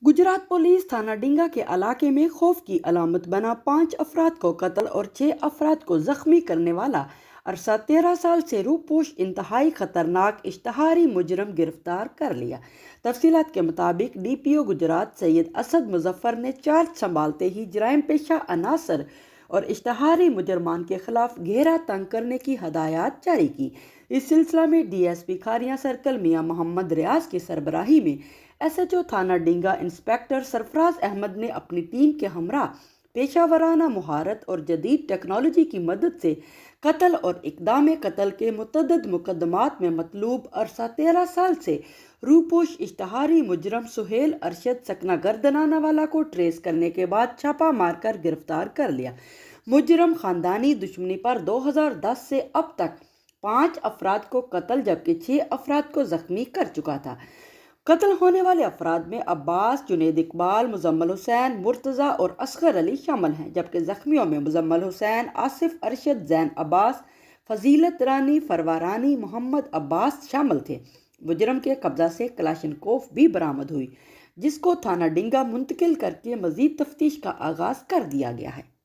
Gujarat police थाना डिंगा के इलाके में खौफ की अलामत बना 5 अफराद को कत्ल और 6 अफराद को जख्मी करने वाला अरसा 13 साल से रूपोश इंतहाई खतरनाक इश्तहारी मुजरम गिरफ्तार कर लिया। तफसीलात के मुताबिक DPO गुजरात सैयद असद मुजफ्फर ने चार्ज संभालते ही जराइम पेशा अनासर और इश्तहारी मुजरमान के खिलाफ घेरा तंग करने की हदायत जारी की। इस सिलसिला में DSP खारियां सर्कल मियां मोहम्मद रियाज की सरबराही में SHO थाना डिंगा इंस्पेक्टर सरफराज अहमद ने अपनी टीम के हमरा पेशावराना महारत और जदीद टेक्नोलॉजी की मदद से कत्ल और इक़दाम कत्ल के मुतअद्दिद मुकदमात में मतलूब अरसा 13 साल से रूपोश इश्तहारी मुजरम सुहेल अरशद सकना गर्दनाना वाला को ट्रेस करने के बाद छापा मारकर गिरफ्तार कर लिया। मुजरम खानदानी दुश्मनी पर 2010 से अब तक 5 अफराद को कत्ल जबकि 6 अफराद को जख्मी कर चुका था। कत्ल होने वाले अफराद में अब्बास, जुनैद इकबाल, मुजम्मल हुसैन, मुर्तज़ा और असगर अली शामिल हैं, जबकि जख्मियों में मुजम्मल हुसैन, आसिफ अरशद, जैन अब्बास, फजीलत रानी, फरवा रानी, मोहम्मद अब्बास शामिल थे। मुजरम के कब्जा से कलाशनकोफ भी बरामद हुई, जिसको थाना डिंगा मुंतकिल करके मजीद तफ्तीश का आगाज़ कर दिया गया है।